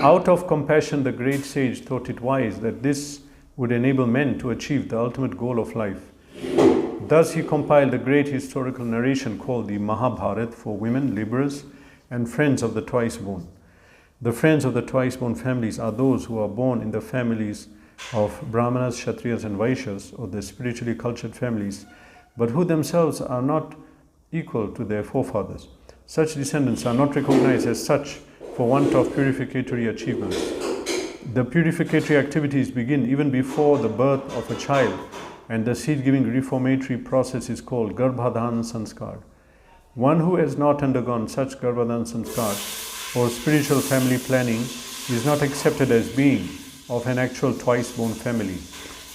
Out of compassion, the great sage thought it wise that this would enable men to achieve the ultimate goal of life. Thus he compiled a great historical narration called the Mahabharata for women, laborers, and friends of the twice-born. The friends of the twice-born families are those who are born in the families of Brahmanas, Kshatriyas, and Vaishyas, or the spiritually cultured families, but who themselves are not equal to their forefathers. Such descendants are not recognized as such for want of purificatory achievements. The purificatory activities begin even before the birth of a child, and the seed-giving reformatory process is called Garbhadhan Sanskar. One who has not undergone such Garbhadhan Sanskar or spiritual family planning is not accepted as being of an actual twice-born family.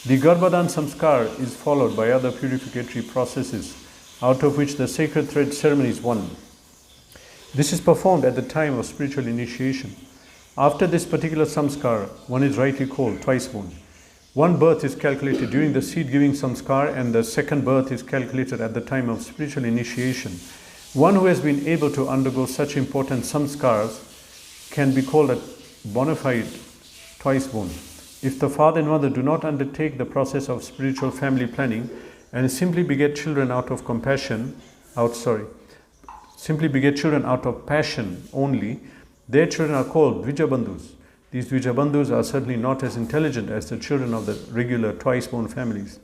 The Garbhadhan Sanskar is followed by other purificatory processes, out of which the sacred thread ceremony is one. This is performed at the time of spiritual initiation. After this particular samskar, one is rightly called twice-born. One birth is calculated during the seed-giving samskar, and the second birth is calculated at the time of spiritual initiation. One who has been able to undergo such important samskars can be called a bona fide twice-born. If the father and mother do not undertake the process of spiritual family planning and simply beget children out of passion only, their children are called Dvijabandhus. These Dvijabandhus are certainly not as intelligent as the children of the regular twice-born families.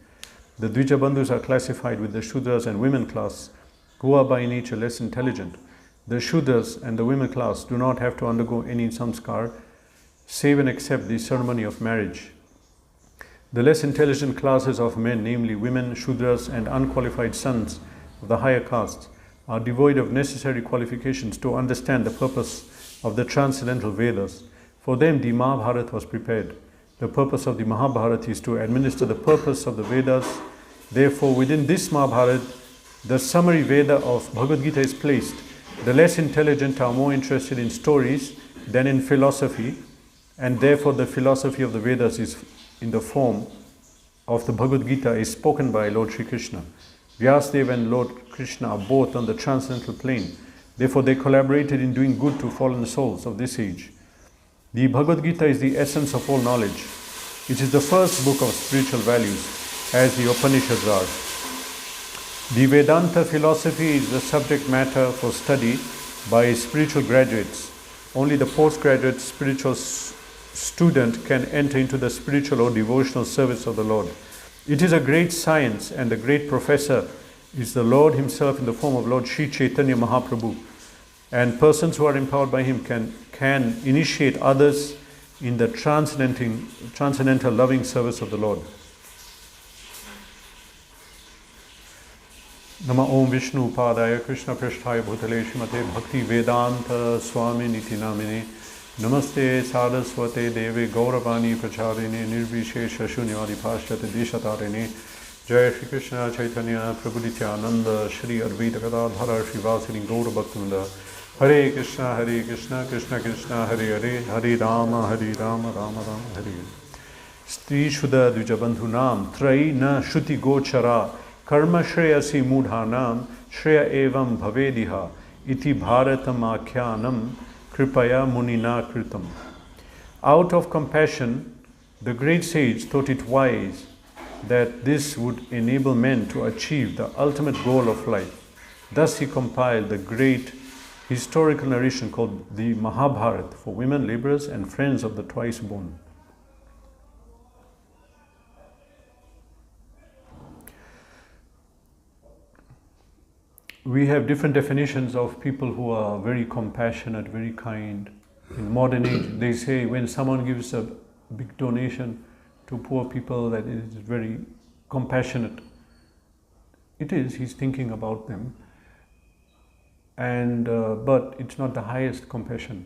The Dvijabandhus are classified with the Shudras and women class, who are by nature less intelligent. The Shudras and the women class do not have to undergo any samskar, save and except the ceremony of marriage. The less intelligent classes of men, namely women, Shudras, and unqualified sons of the higher castes, are devoid of necessary qualifications to understand the purpose of the transcendental Vedas. For them, the Mahabharata was prepared. The purpose of the Mahabharata is to administer the purpose of the Vedas. Therefore, within this Mahabharata, the summary Veda of Bhagavad Gita is placed. The less intelligent are more interested in stories than in philosophy, and therefore the philosophy of the Vedas is in the form of the Bhagavad Gita is spoken by Lord Sri Krishna. Vyasadeva and Lord Krishna are both on the transcendental plane. Therefore, they collaborated in doing good to fallen souls of this age. The Bhagavad Gita is the essence of all knowledge. It is the first book of spiritual values, as the Upanishads are. The Vedanta philosophy is the subject matter for study by spiritual graduates. Only the postgraduate spiritual student can enter into the spiritual or devotional service of the Lord. It is a great science, and the great professor is the Lord himself in the form of Lord Sri Chaitanya Mahaprabhu. And persons who are empowered by him can initiate others in the transcendental loving service of the Lord. Nama Om Vishnu Padaya Krishna Prasthaya Bhutale Shrimate Bhakti Vedanta Swami Niti Namine Namaste Saraswate Deve Gauravani Pracharine Nirvishesha Shunyadi Pashyate Deshatarine Jai Shri Krishna Chaitanya Prabhu Nityananda Shri Advaita Gadadhara Srivasini Gaura Bhaktinda Hare Krishna Krishna Krishna Hare Hare Hare Rama Rama Rama Hare Stri Shuddha Dvijabandhunam Trai Na Shuti Gochara Karma Shreyasi Mudhanam Shreya Evam Bhavediha Iti Bharatam Akhyanam Kripaya Munina Kritam. Out of compassion, the great sage thought it wise that this would enable men to achieve the ultimate goal of life. Thus he compiled the great historical narration called the Mahabharata for women, laborers, and friends of the twice-born. We have different definitions of people who are very compassionate, very kind. In modern age, they say when someone gives a big donation to poor people, that it is very compassionate. It is, he's thinking about them. And but it's not the highest compassion.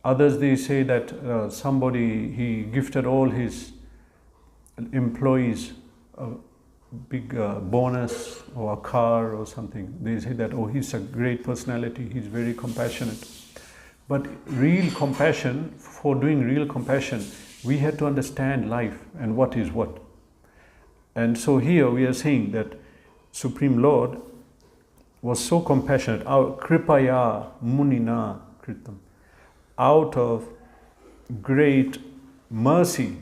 Others, they say that somebody, he gifted all his employees big bonus or a car or something. They say that, oh, he's a great personality, he's very compassionate. But real compassion, for doing real compassion, we had to understand life and what is what. And so here we are saying that Supreme Lord was so compassionate. Our Kripaya Munina Kritam. out of great mercy,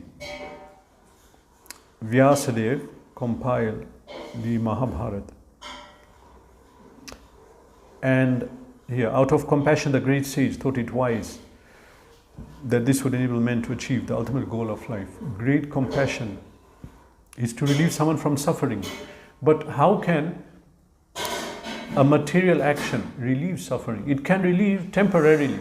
Vyasadeva compiled the Mahabharata. And here, out of compassion, the great sage thought it wise that this would enable men to achieve the ultimate goal of life. Great compassion is to relieve someone from suffering. But how can a material action relieve suffering? It can relieve temporarily,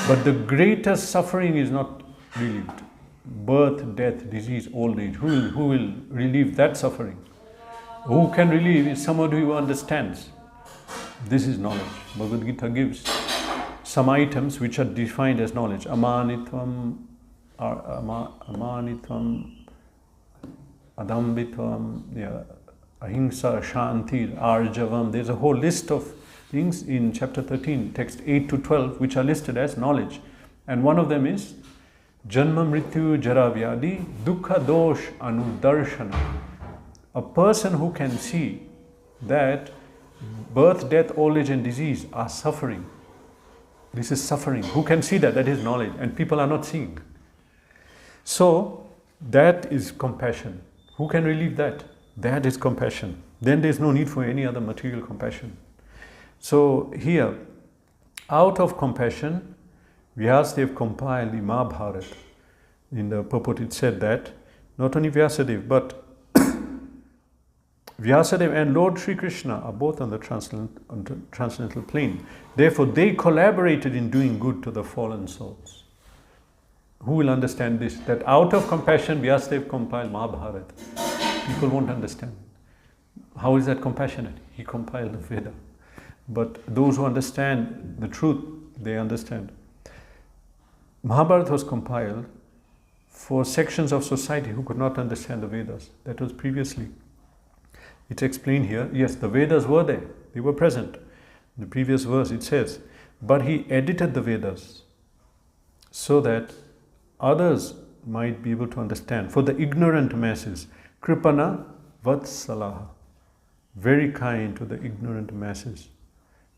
but the greatest suffering is not relieved. Birth, death, disease, old age. Who will relieve that suffering? Who can relieve is somebody who understands. This is knowledge. Bhagavad Gita gives some items which are defined as knowledge. Amanitvam, adambitvam, ahimsa, shanti, arjavam. There's a whole list of things in chapter 13, text 8 to 12, which are listed as knowledge. And one of them is Janma Mrityu Jara Vyadi Dukkha Dosh Anudarshana. A person who can see that birth, death, old age and disease are suffering. This is suffering. Who can see that? That is knowledge. And people are not seeing. So, that is compassion. Who can relieve that? That is compassion. Then there is no need for any other material compassion. So, here, out of compassion, Vyasadeva compiled the Mahabharata. In the purport it said that not only Vyasadeva but Vyasadeva and Lord Sri Krishna are both on the transcendental plane. Therefore, they collaborated in doing good to the fallen souls. Who will understand this? That out of compassion, Vyasadeva compiled Mahabharata. People won't understand. How is that compassionate? He compiled the Veda. But those who understand the truth, they understand. Mahabharata was compiled for sections of society who could not understand the Vedas. That was previously. It's explained here. Yes, the Vedas were there. They were present. In the previous verse it says, but he edited the Vedas so that others might be able to understand. For the ignorant masses, Kripana Vatsalaha, very kind to the ignorant masses.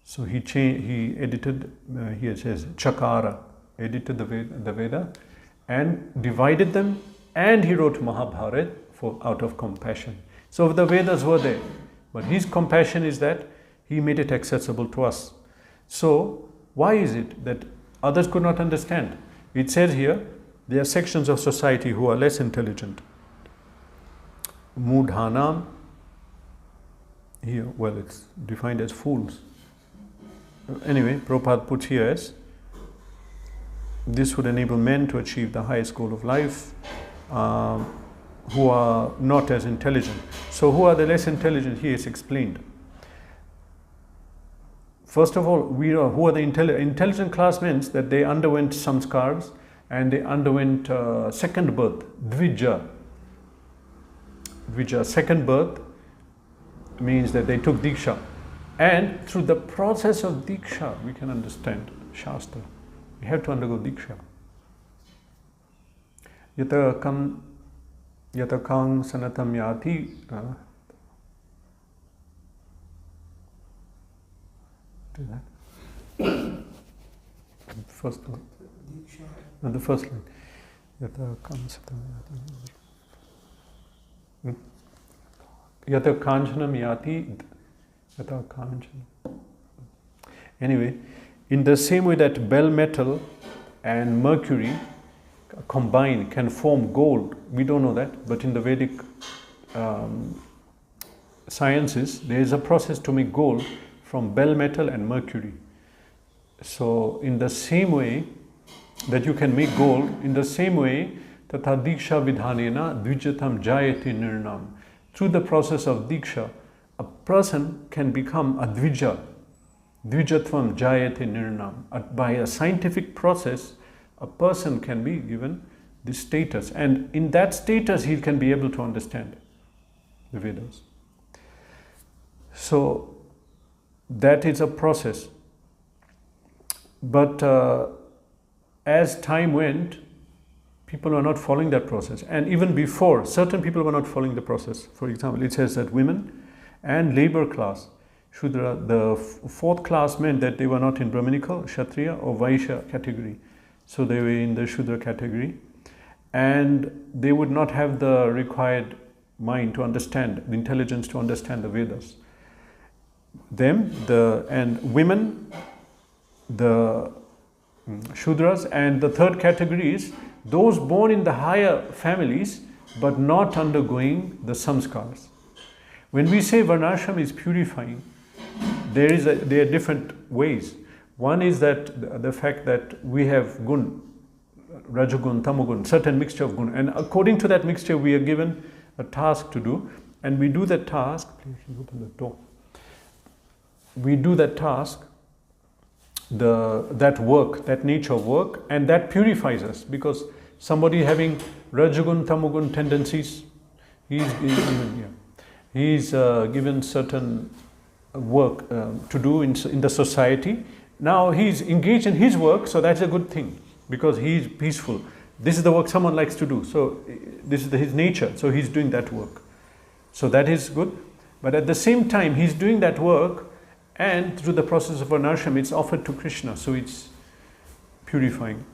So he edited, here it says, Chakara, edited the Veda and divided them, and he wrote Mahabharata out of compassion. So the Vedas were there, but his compassion is that he made it accessible to us. So why is it that others could not understand? It says here, there are sections of society who are less intelligent. Mudhanam, here, well, it's defined as fools. Anyway, Prabhupada puts here as, this would enable men to achieve the highest goal of life, who are not as intelligent. So who are the less intelligent? Here is explained. First of all, who are the intelligent class means that they underwent samskars and they underwent second birth, dvija. Dvija, second birth means that they took diksha. And through the process of diksha, we can understand Shastra. We have to undergo diksha. Yatakam sanatam yati. First one. No, the first line. Yatakam sanatam yati. Yatakanchanam yati. Yatakanchanam. Anyway, in the same way that bell metal and mercury combined can form gold, we don't know that, but in the Vedic sciences, there is a process to make gold from bell metal and mercury. So, in the same way that you can make gold, in the same way, tatha diksha vidhanena dvijatam jayati nirnam. Through the process of diksha, a person can become a dvija. Dvijatvam jayate nirnam. By a scientific process, a person can be given this status, and in that status he can be able to understand the Vedas. So that is a process. But as time went, people were not following that process, and even before, certain people were not following the process. For example, it says that women and labor class Shudra, the fourth class meant that they were not in Brahminical, Kshatriya or Vaishya category. So they were in the Shudra category. And they would not have the required mind to understand, the intelligence to understand the Vedas. And women, the Shudras, and the third category is those born in the higher families but not undergoing the samskars. When we say varnashram is purifying, there are different ways. One is that the fact that we have gun, rajagun, tamagun, certain mixture of gun, and according to that mixture we are given a task to do, and we do that task. Please open the door. We do that task, that work, that nature of work, and that purifies us, because somebody having rajagun, tamagun tendencies, he's given certain work to do in the society. Now he's engaged in his work, so that's a good thing, because he's peaceful. This is the work someone likes to do, so this is his nature, so he's doing that work. So that is good. But at the same time, he's doing that work, and through the process of varnashram, it's offered to Krishna, so it's purifying.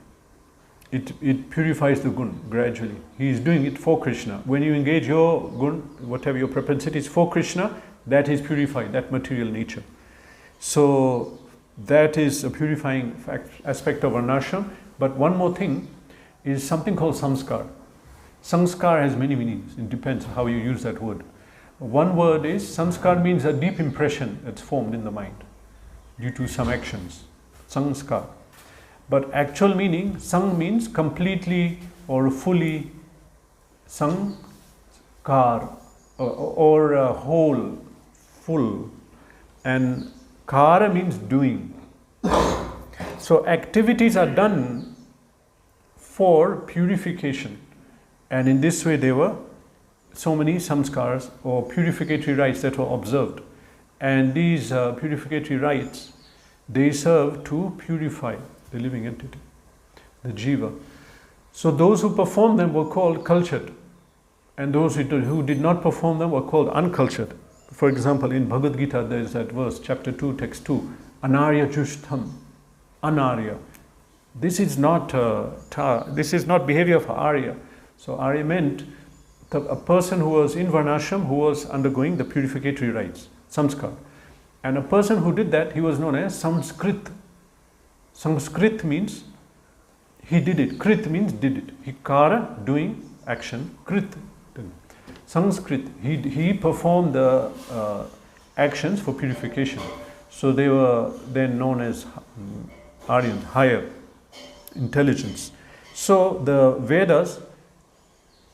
It purifies the gun gradually. He is doing it for Krishna. When you engage your gun, whatever your propensity is for Krishna, that is purified, that material nature. So that is a purifying aspect of varnashram. But one more thing is something called samskar. Samskar has many meanings. It depends how you use that word. One word is, samskar means a deep impression that's formed in the mind due to some actions. Samskar. But actual meaning, sang means completely or fully, sankar, or whole, full, and kara means doing. So activities are done for purification, and in this way there were so many samskars or purificatory rites that were observed, and these purificatory rites, they serve to purify the living entity, the jiva. So those who performed them were called cultured, and those who did not perform them were called uncultured. For example, in Bhagavad Gita there is that verse, chapter 2, text 2, anarya jushtham, anarya. This is not behavior of arya. So arya meant a person who was in varnashram, who was undergoing the purificatory rites, samskar. And a person who did that, he was known as samskrit. Sanskrit means he did it. Krit means did it. Hikara, doing, action. Krit, Sanskrit, he performed the actions for purification. So they were then known as Aryan, higher intelligence. So the Vedas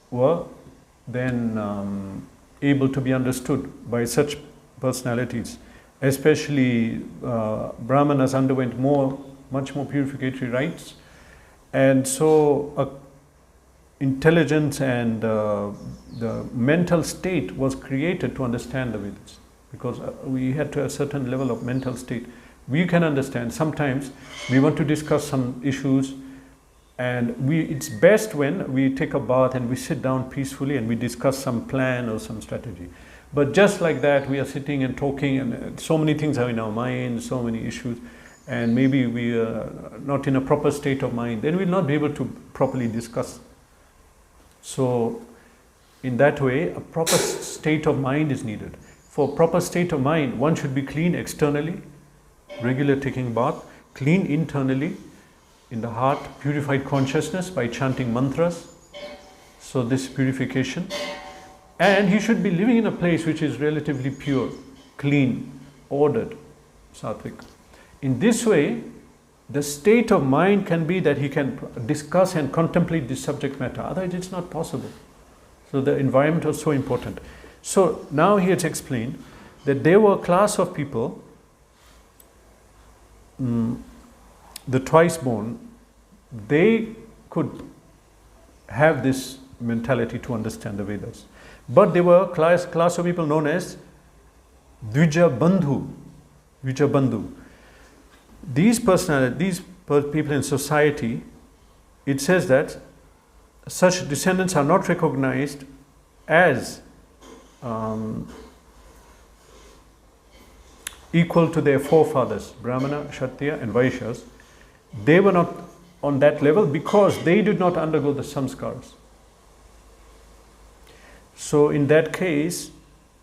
were then able to be understood by such personalities. Especially Brahmanas underwent much more purificatory rites, and so intelligence and the mental state was created to understand the Vedas, because we had to have a certain level of mental state. We can understand. Sometimes we want to discuss some issues, and it's best when we take a bath and we sit down peacefully and we discuss some plan or some strategy. But just like that, we are sitting and talking, and so many things are in our mind, so many issues, and maybe we are not in a proper state of mind, then we'll not be able to properly discuss. So in that way, a proper state of mind is needed. For proper state of mind, one should be clean externally, regular taking bath, clean internally, in the heart, purified consciousness by chanting mantras. So this purification. And he should be living in a place which is relatively pure, clean, ordered, sattvic. In this way, the state of mind can be that he can discuss and contemplate this subject matter. Otherwise, it's not possible. So the environment was so important. So now he has explained that there were a class of people, the twice born, they could have this mentality to understand the Vedas. But there were a class of people known as Dvija Bandhu. These people in society, it says that such descendants are not recognized as equal to their forefathers, Brahmana, Kshatriya and Vaishyas. They were not on that level because they did not undergo the samskars. So in that case,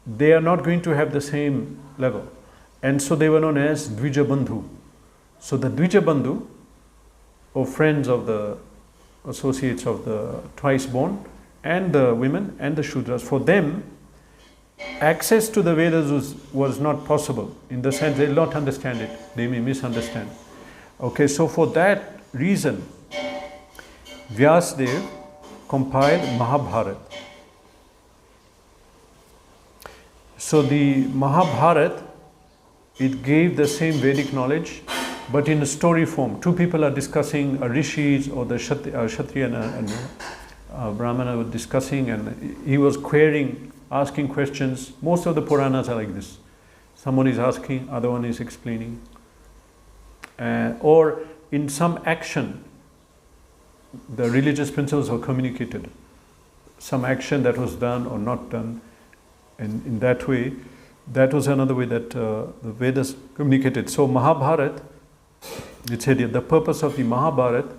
they are not going to have the same level. And so they were known as Dvija Bandhu. So the Dvija Bandhu, or friends of the associates of the twice born, and the women and the Shudras, for them, access to the Vedas was not possible, in the sense they will not understand it, they may misunderstand. Okay, so for that reason, Vyasadeva compiled Mahabharata. So the Mahabharata, it gave the same Vedic knowledge, but in a story form. Two people are discussing, rishis or the Kshatriya and Brahmana were discussing, and he was querying, asking questions. Most of the Puranas are like this. Someone is asking, other one is explaining. Or in some action, the religious principles were communicated. Some action that was done or not done. And in that way, that was another way that the Vedas communicated. So Mahabharata, it said here, the purpose of the Mahabharata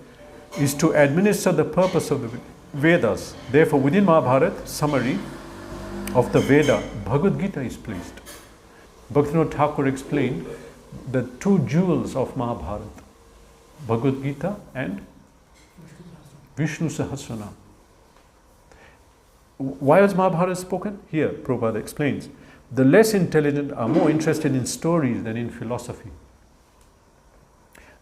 is to administer the purpose of the Vedas. Therefore, within Mahabharata, summary of the Veda, Bhagavad Gita is placed. Bhaktivinoda Thakur explained the two jewels of Mahabharata, Bhagavad Gita and Vishnu Sahasranam. Why was Mahabharata spoken? Here, Prabhupada explains. The less intelligent are more interested in stories than in philosophy.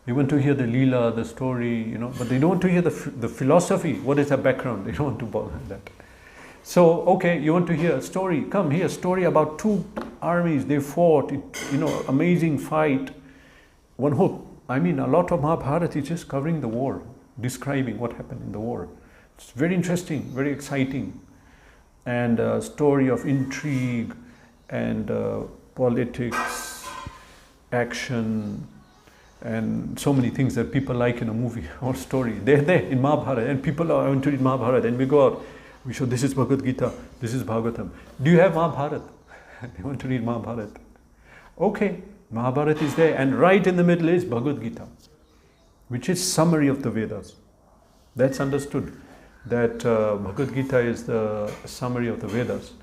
They want to hear the Leela, the story, but they don't want to hear the philosophy. What is the background? They don't want to bother that. So, okay, you want to hear a story. Come here, story about two armies. They fought, amazing fight. A lot of Mahabharata is just covering the war, describing what happened in the war. It's very interesting, very exciting. And a story of intrigue and politics, action, and so many things that people like in a movie or story. They're there in Mahabharata, and people are going to read Mahabharata, and we go out, we show this is Bhagavad Gita, this is Bhagavatam. Do you have Mahabharata? They want to read Mahabharata. Okay, Mahabharata is there, and right in the middle is Bhagavad Gita, which is summary of the Vedas. That's understood, that Bhagavad Gita is the summary of the Vedas.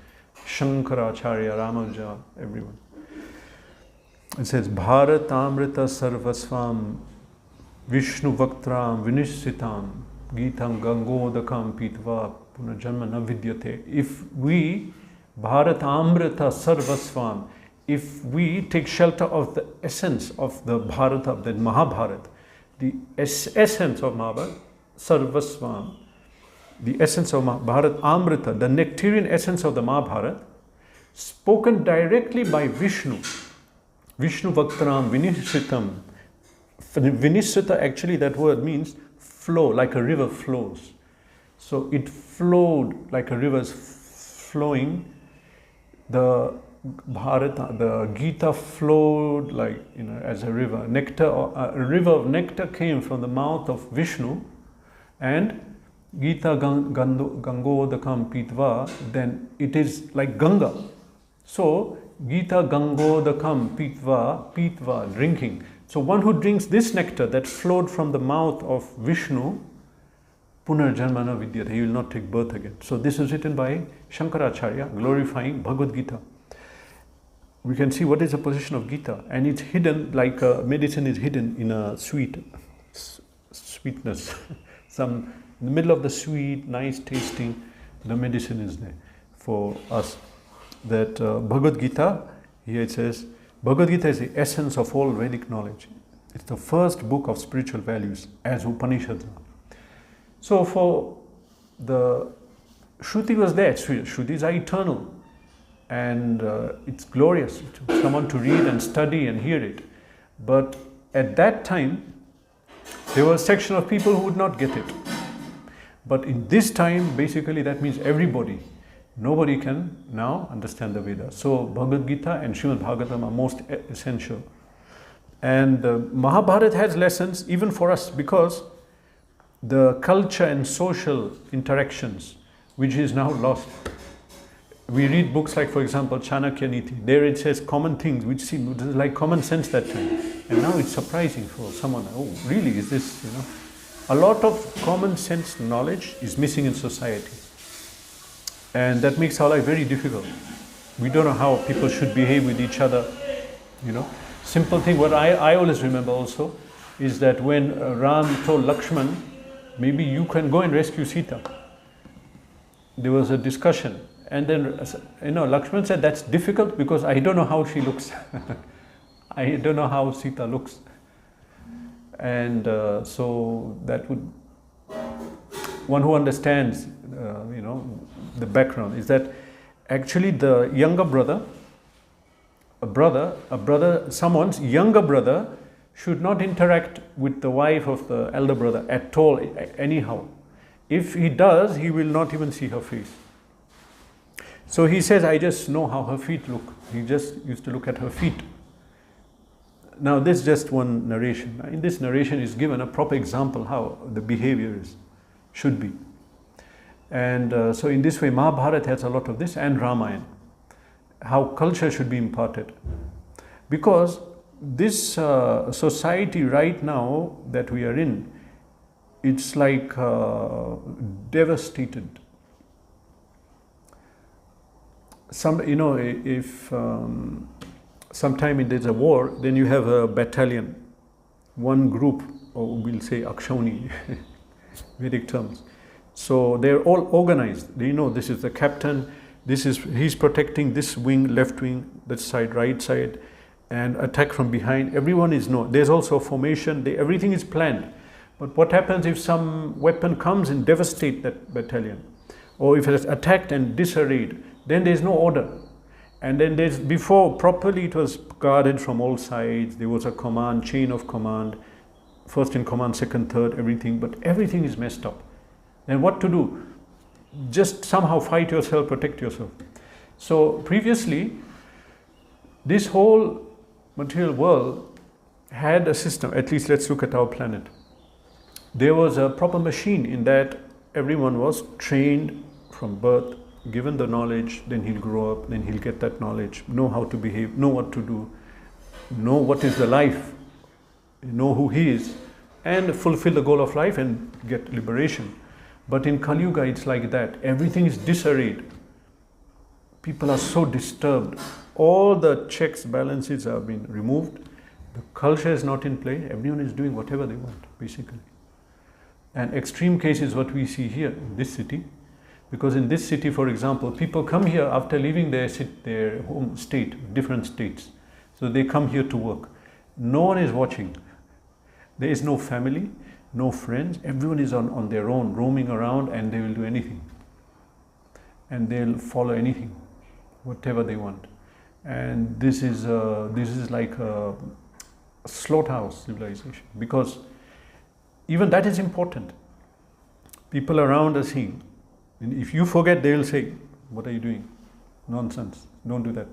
Shankaracharya, Ramanuja, everyone. It says, Bharatamrita sarvasvam Vishnu Vaktram Vinishsitam Gitam Gangodakam Pitva Punarjanma na vidyate. If we, Bharatamrita sarvasvam, if we take shelter of the essence of the Bharata, the Mahabharata, the essence of Mahabharata, sarvasvam, the essence of Mahabharata, Amrita, the nectarian essence of the Mahabharata, spoken directly by Vishnu. Vishnu Vaktram Vinishritam. Vinishrita, actually that word means flow, like a river flows. So it flowed like a river's flowing. The Bharata, the Gita flowed like, as a river. Nectar, a river of nectar came from the mouth of Vishnu, and Gita Gangodakam Pitva, then it is like Ganga. So, Gita Gangodakam Pitva, drinking. So one who drinks this nectar that flowed from the mouth of Vishnu, Punarjanmana Vidyate, he will not take birth again. So this is written by Shankaracharya, glorifying Bhagavad Gita. We can see what is the position of Gita, and it's hidden like medicine is hidden in a sweetness. In the middle of the sweet, nice tasting, the medicine is there for us. That Bhagavad Gita, here it says, Bhagavad Gita is the essence of all Vedic knowledge. It's the first book of spiritual values, as Upanishads are. So for the Shruti was there. Shrutis are eternal, and it's glorious to someone to read and study and hear it. But at that time, there was a section of people who would not get it. But in this time, basically that means everybody. Nobody can now understand the Vedas. So Bhagavad Gita and Srimad Bhagavatam are most essential. And Mahabharata has lessons even for us, because the culture and social interactions, which is now lost. we read books like, for example, Chanakya Niti. There it says common things which seem like common sense that time. And now it's surprising for someone, oh, really, is this, you know? A lot of common sense knowledge is missing in society. And that makes our life very difficult. We don't know how people should behave with each other, you know. Simple thing, what I always remember also, is that when Ram told Lakshman, maybe you can go and rescue Sita. There was a discussion. And then, you know, Lakshman said, that's difficult because I don't know how she looks. I don't know how Sita looks. And so that would, one who understands, you know, the background is that actually the younger brother, someone's younger brother should not interact with the wife of the elder brother at all, anyhow. If he does, he will not even see her face. So he says, I just know how her feet look. He just used to look at her feet. Now this is just one narration. In this narration is given a proper example how the behavior should be. And so in this way Mahabharata has a lot of this, and Ramayana. How culture should be imparted. Because this society right now that we are in, it's like devastated. You know, if sometime there's a war, then you have a battalion, one group, or we'll say Akshoni, Vedic terms. So they're all organized. They know this is the captain, he's protecting this wing, left wing, that side, right side, and attack from behind. Everyone is known. There's also a formation, everything is planned. But what happens if some weapon comes and devastates that battalion? Or if it's attacked and disarrayed, then there's no order. And then before properly it was guarded from all sides. There was a command, chain of command, first in command, second, third, everything, but everything is messed up. Then what to do? Just somehow fight yourself, protect yourself. So previously, this whole material world had a system. At least let's look at our planet. There was a proper machine in that everyone was trained from birth, given the knowledge, then he'll grow up, then he'll get that knowledge, know how to behave, know what to do, know what is the life, know who he is, and fulfill the goal of life and get liberation. But in Kali Yuga, it's like that. Everything is disarrayed. People are so disturbed. All the checks, balances have been removed. The culture is not in play. Everyone is doing whatever they want, basically. And extreme case is what we see here in this city. Because in this city, for example, people come here after leaving their home state, different states. So they come here to work. No one is watching. There is no family, no friends. Everyone is on their own, roaming around, and they will do anything. And they'll follow anything, whatever they want. And this is like a slaughterhouse civilization. Because even that is important. People around are seeing. And if you forget, they will say, what are you doing? Nonsense, don't do that.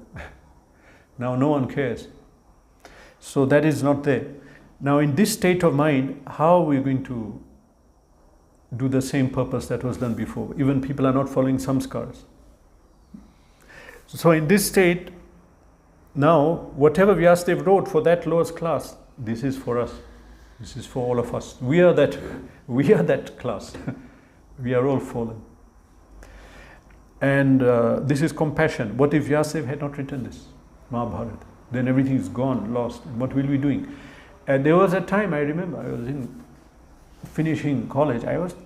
Now no one cares. So that is not there. Now in this state of mind, how are we going to do the same purpose that was done before? Even people are not following samskars. So in this state, now whatever Vyasadeva wrote for that lowest class, this is for us. This is for all of us. We are that class. We are all fallen. And this is compassion. What if Vyasadeva had not written this, Mahabharata? Then everything is gone, lost. What will we be doing? And there was a time, I remember, I was finishing college. I was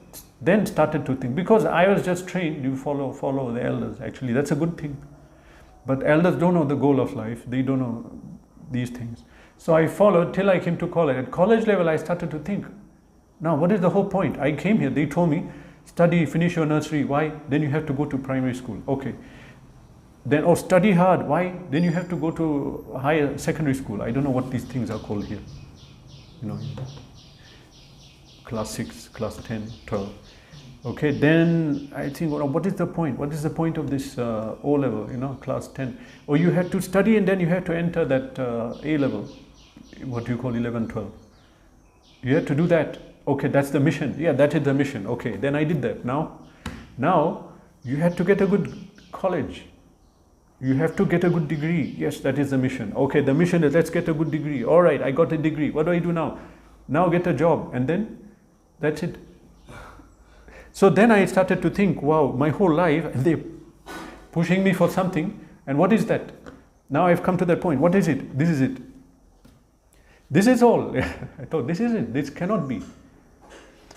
then started to think, because I was just trained, you follow the elders. Actually, that's a good thing. But elders don't know the goal of life. They don't know these things. So I followed till I came to college. At college level, I started to think, now what is the whole point? I came here, they told me, study, finish your nursery. Why? Then you have to go to primary school. Okay. Then, study hard. Why? Then you have to go to higher secondary school. I don't know what these things are called here. You know, class 6, class 10, 12. Okay, then I think, what is the point? What is the point of this O level, class 10? Or you had to study and then you had to enter that A level, what you call 11, 12. You had to do that. Okay, that's the mission. Yeah, that is the mission. Okay, then I did that. Now you had to get a good college. You have to get a good degree. Yes, that is the mission. Okay, the mission is let's get a good degree. All right, I got a degree. What do I do now? Now get a job, and then that's it. So then I started to think, wow, my whole life, and they're pushing me for something, and what is that? Now I've come to that point. What is it? This is it. This is all. I thought, this is it. This cannot be.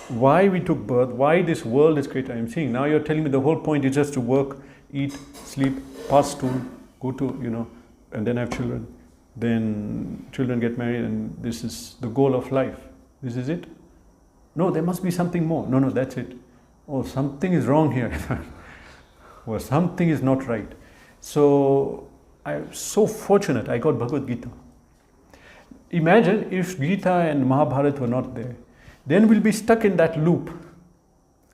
Why we took birth, why this world is created, I'm seeing. Now you're telling me the whole point is just to work, eat, sleep, pass school, go to, and then have children. Then children get married, and this is the goal of life. This is it? No, there must be something more. No, that's it. Oh, something is wrong here. Or something is not right. So I'm so fortunate I got Bhagavad Gita. Imagine if Gita and Mahabharata were not there. Then we'll be stuck in that loop.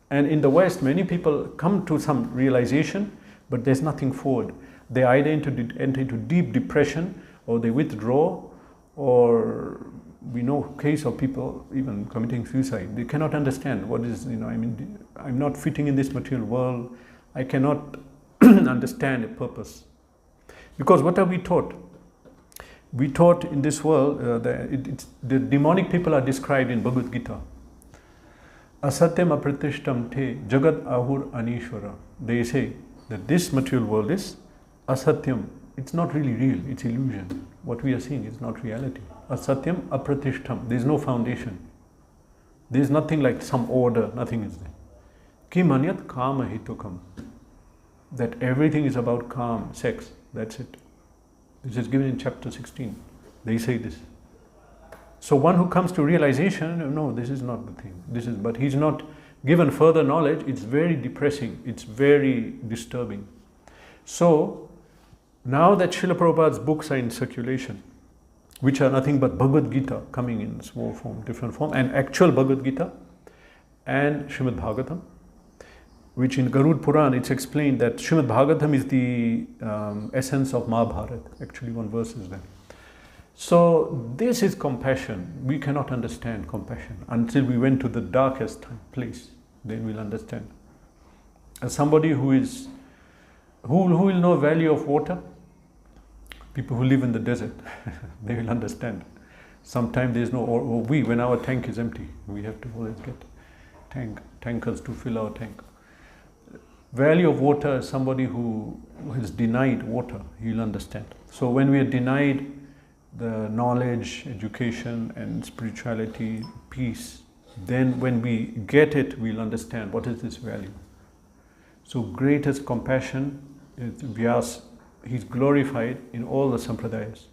And in the West, many people come to some realization, but there's nothing forward. They either enter into deep depression, or they withdraw, or we know case of people even committing suicide. They cannot understand what is, I'm not fitting in this material world. I cannot understand a purpose. Because what are we taught? We taught in this world, the demonic people are described in Bhagavad Gita. Asatyam apratishtam te jagat ahur anishvara. They say that this material world is asatyam. It's not really real, it's illusion. What we are seeing is not reality. Asatyam apratishtam. There is no foundation. There is nothing like some order, nothing is there. Kim anyat kama hitukam. That everything is about calm, sex, that's it. This is given in chapter 16. They say this. So one who comes to realization, no, this is not the thing. But he's not given further knowledge. It's very depressing. It's very disturbing. So now that Srila Prabhupada's books are in circulation, which are nothing but Bhagavad Gita coming in small form, different form, and actual Bhagavad Gita and Srimad Bhagavatam, which in Garud Puran it's explained that Srimad Bhagavatam is the essence of Mahabharata. Actually, one verse is there. So this is compassion. We cannot understand compassion until we went to the darkest place. Then we'll understand. As somebody who will know value of water, people who live in the desert, they will understand. Sometimes there is no, or when our tank is empty, we have to always get tankers to fill our tank. Value of water is somebody who is denied water, he'll understand. So when we are denied the knowledge, education and spirituality, peace, then when we get it, we'll understand what is this value. So greatest compassion is Vyasa. He's glorified in all the sampradayas.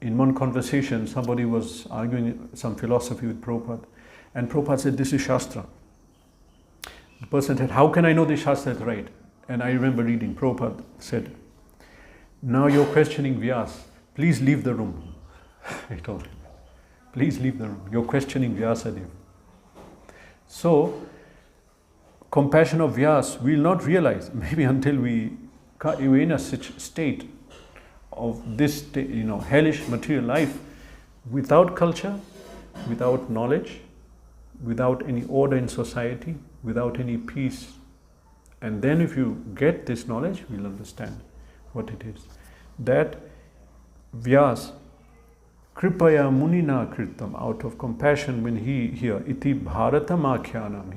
In one conversation, somebody was arguing some philosophy with Prabhupada, and Prabhupada said, this is Shastra. The person said, how can I know this Shastra is right? And I remember reading, Prabhupada said, now you're questioning Vyasa, please leave the room. I told him, please leave the room. You're questioning Vyasadeva. So, compassion of Vyasa we'll not realize, maybe until we're in a such state of this, hellish material life, without culture, without knowledge, without any order in society, without any peace. And then if you get this knowledge, we'll understand what it is. That Vyasa, Kripaya Munina Kritam, out of compassion, when he here, Iti Bharatam Akhyanam,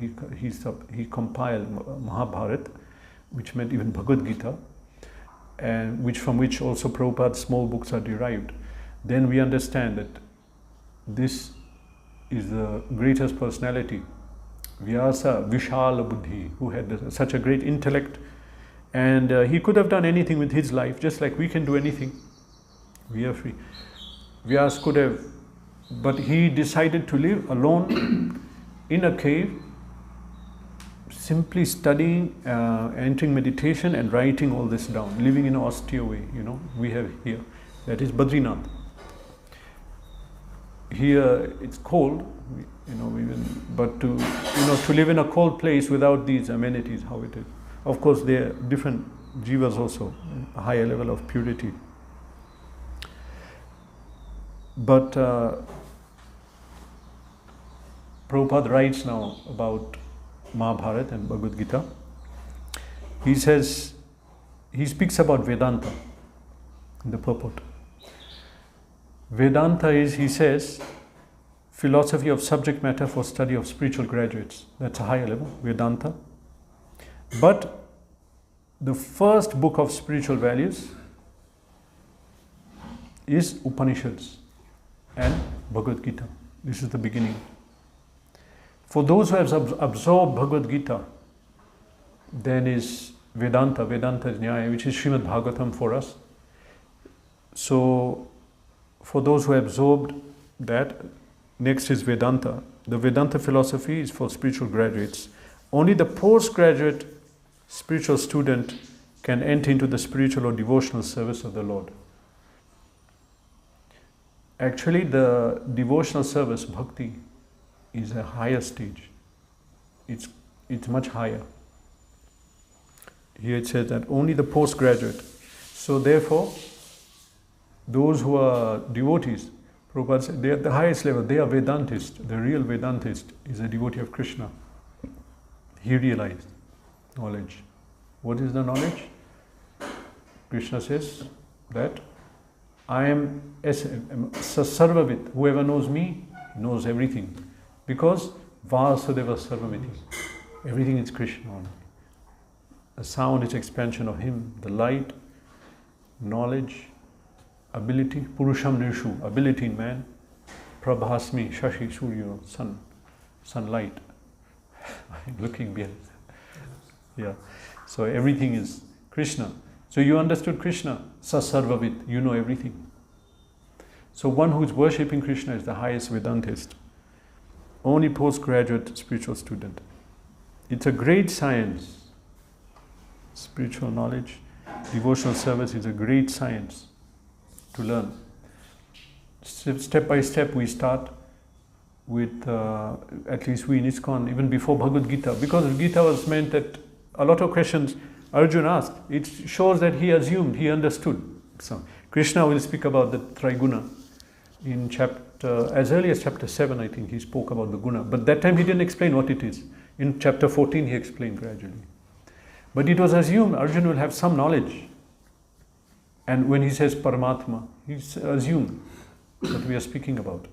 he compiled Mahabharata, which meant even Bhagavad Gita, and from which also Prabhupada's small books are derived. Then we understand that this is the greatest personality, Vyasa Vishala Buddhi, who had such a great intellect, and he could have done anything with his life, just like we can do anything. We are free. Vyasa could have, but he decided to live alone in a cave, simply studying, entering meditation and writing all this down, living in an austere way, we have here. That is Badrinath. Here it's cold, but to live in a cold place without these amenities, how it is. Of course, there are different jivas also, a higher level of purity. But Prabhupada writes now about Mahabharata and Bhagavad Gita. He says, he speaks about Vedanta in the purport. Vedanta is, he says, philosophy of subject matter for study of spiritual graduates. That's a higher level, Vedanta. But the first book of spiritual values is Upanishads and Bhagavad Gita. This is the beginning. For those who have absorbed Bhagavad Gita, then is Vedanta. Vedanta is Nyaya, which is Srimad Bhagavatam for us. So, for those who have absorbed that, next is Vedanta. The Vedanta philosophy is for spiritual graduates. Only the postgraduate spiritual student can enter into the spiritual or devotional service of the Lord. Actually, the devotional service, bhakti, is a higher stage. It's much higher. Here it says that only the postgraduate. So therefore, those who are devotees, Prabhupada said, they are at the highest level. They are Vedantist. The real Vedantist is a devotee of Krishna. He realized knowledge. What is the knowledge? Krishna says that I am Sarvavit. Whoever knows me knows everything. Because Vasudeva Sarvamiti. Everything is Krishna only. The sound is expansion of Him. The light, knowledge, ability, Purusham Nirshu, ability in man, Prabhasmi, Shashi, Surya, sun, sunlight. Looking behind. Yeah. So everything is Krishna. So you understood Krishna, Sasarvavit, you know everything. So one who is worshipping Krishna is the highest Vedantist. Only postgraduate spiritual student. It's a great science. Spiritual knowledge, devotional service is a great science to learn. Step by step we start with, at least we in ISKCON, even before Bhagavad Gita, because Gita was meant that a lot of questions Arjuna asked, it shows that he assumed, he understood. So Krishna will speak about the Triguna in chapter, as early as chapter 7 I think he spoke about the guna, but that time he didn't explain what it is. In chapter 14 he explained gradually. But it was assumed Arjuna will have some knowledge. And when he says Paramatma, he's assumed that we are speaking about.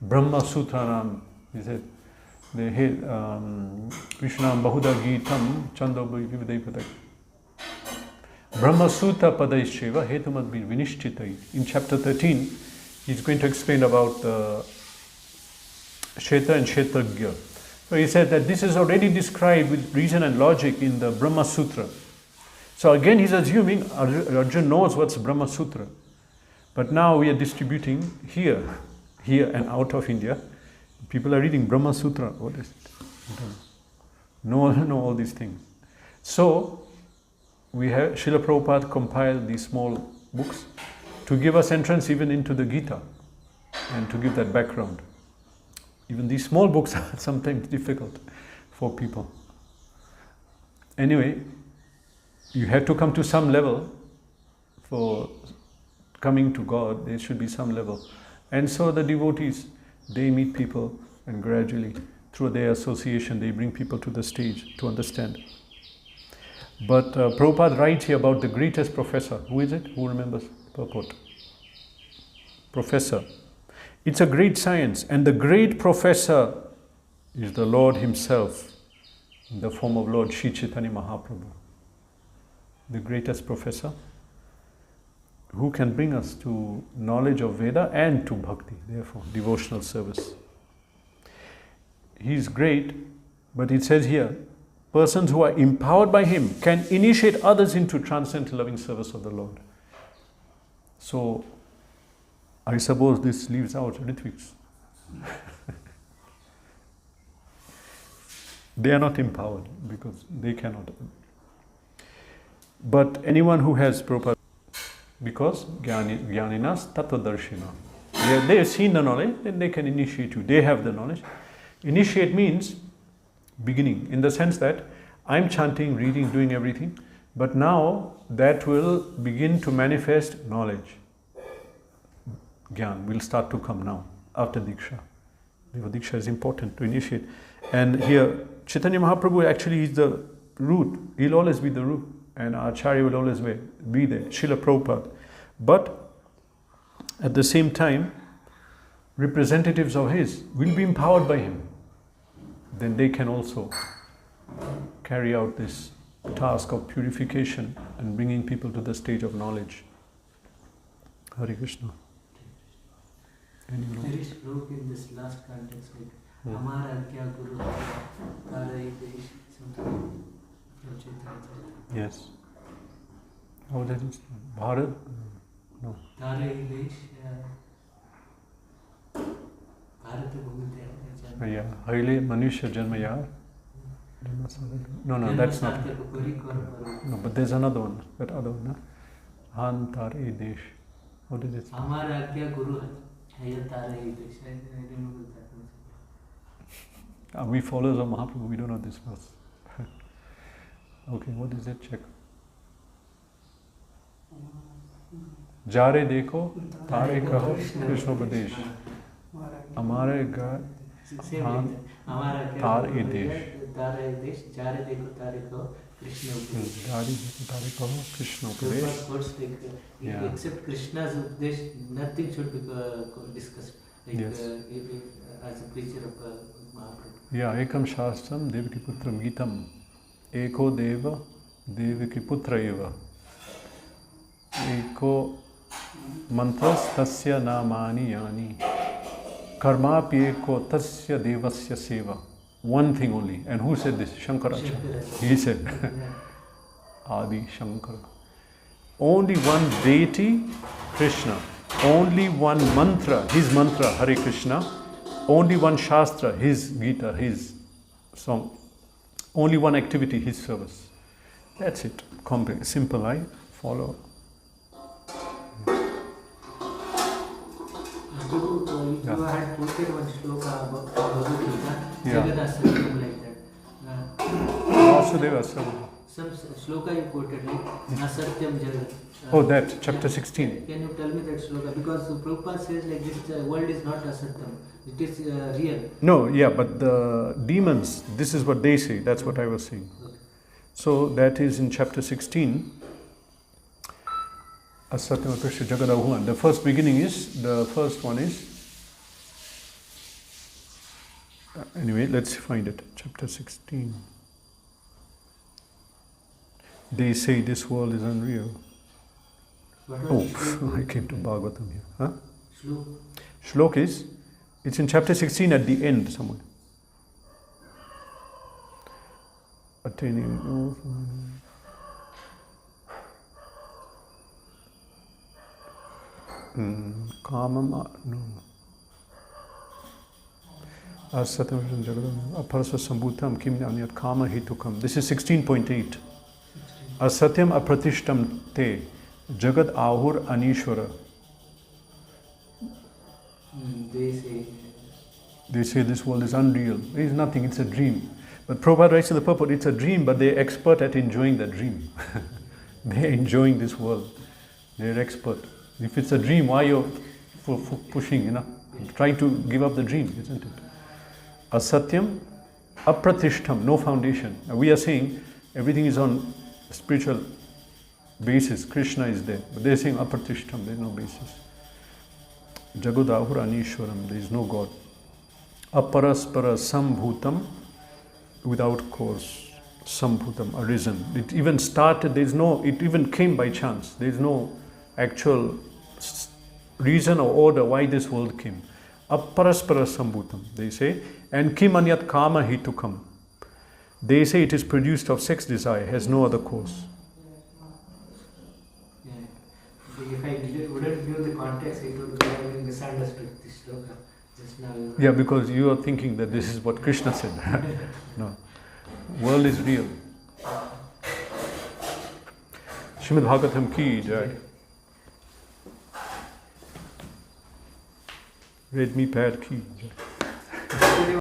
Brahma Sutranam, he said, Krishnam Bahuda Gitam Chando Vividepatak. Brahma Sutta Padaisheva Hetumadbir Vinishchitai. In chapter 13, he's going to explain about Sheta and Shetagya. So he said that this is already described with reason and logic in the Brahma Sutra. So again he's assuming Arjuna knows what's Brahma Sutra. But now we are distributing here and out of India. People are reading Brahma Sutra. What is it? No know all these things. So we have Srila Prabhupada compiled these small books to give us entrance even into the Gita and to give that background. Even these small books are sometimes difficult for people. Anyway, you have to come to some level for coming to God. There should be some level. And so the devotees, they meet people and gradually, through their association, they bring people to the stage to understand. But Prabhupada writes here about the greatest professor. Who is it? Who remembers purport? Professor. It's a great science, and the great professor is the Lord Himself, in the form of Lord Sri Chaitanya Mahaprabhu. The greatest professor, who can bring us to knowledge of Veda and to bhakti, therefore, devotional service. He is great, but it says here, persons who are empowered by Him can initiate others into transcendental loving service of the Lord. So, I suppose this leaves out Ritviks. They are not empowered because they cannot. But anyone who has Prabhupada, because Jnaninas Tattvadarshina, they have seen the knowledge, then they can initiate you. They have the knowledge. Initiate means beginning, in the sense that I'm chanting, reading, doing everything, but now that will begin to manifest knowledge. Gyan will start to come now, after Diksha. Diksha is important to initiate. And here, Chaitanya Mahaprabhu actually is the root. He'll always be the root. and Acharya will always be there, Srila Prabhupada. But at the same time, representatives of his will be empowered by him. Then they can also carry out this task of purification and bringing people to the stage of knowledge. Hare Krishna. There is sloka in this last context, like Hamara kya Guru Tarai Desh, something from Chaitanya. Yes. Oh, that is Bharat? No. Tarai Desh, Bharat Bhumi. Yeah. Haile Manushya Janmaya. No, that's not. No, but there's another one. That other one. Han Tare Desh. How did it say? Hamara kya Guru Hai Tarai Desh. I remember that one. We followers of Mahaprabhu, we don't know this verse. Okay, what is it? Check. Jare dekho, tare kaho, Krishna Pradesh. Amare ga tare desh. Tare desh, jare dekho, tare kaho, Krishna Pradesh. Jare dekho, tare kaho, Krishna Pradesh. Except Krishna's Upadesh, nothing should be discussed. Like Yes. As a preacher of Mahaprabhu. Yeah, ekam shastram devaki putram gitam. Eko deva devaki putra eva. Eko mantras tasya namani yani. Karma eko tasya devasya seva. One thing only. And who said this? Shankaracharya. He said. Adi Shankara. Only one deity, Krishna. Only one mantra, his mantra, Hare Krishna. Only one shastra, his Gita, his song. Only one activity, his service. That's it. Simple, I follow. Guru, you had posted one shloka about Bhagavad Gita, Yeah. Jagat something like that. Vasudeva Sarva. Some shloka you quoted, like Asatyam Jagat. Oh, that, chapter 16. Can you tell me that shloka? Because Prabhupada says like this world is not Asatyam, it is real. No, yeah, but the demons, this is what they say. That's what I was saying. Okay. So that is in chapter 16. Asatyam Krishna Jagadahuman. The first one is, anyway, let's find it. Chapter 16. They say this world is unreal. Oh, I came to Bhagavatam here. Huh? Shlok is, it's in chapter 16 at the end somewhere. Attaining. Kamam, no. Asatam Jagadam, Aparasa Sambhutam, Kim Anyat Kama Hitukam. This is 16.8. Asatyam Apratishtam Te, Jagad Ahur Anishwara. They say this world is unreal. It is nothing, it's a dream. But Prabhupada writes in the purport, it's a dream, but they're expert at enjoying the dream. They're enjoying this world. They're expert. If it's a dream, why you're pushing, trying to give up the dream, isn't it? Asatyam, apratishtam, no foundation. Now we are saying everything is on spiritual basis. Krishna is there. But they're saying apratishtam, there's no basis. Jagadahur Anishwaram, there is no God. Aparaspara sambhutam, without cause. Sambhutam, arisen. It even started, it even came by chance. There is no actual reason or order why this world came. Aparaspara sambhutam, they say. And kim anyat kama hitukam. They say it is produced of sex desire, has no other cause. Yeah. If I wouldn't give the context, it would be misunderstood this shloka just now. Yeah, because you are thinking that this is what Krishna said. No. World is real. Srimad Bhagavatam ki jai. Red me pad ki jai.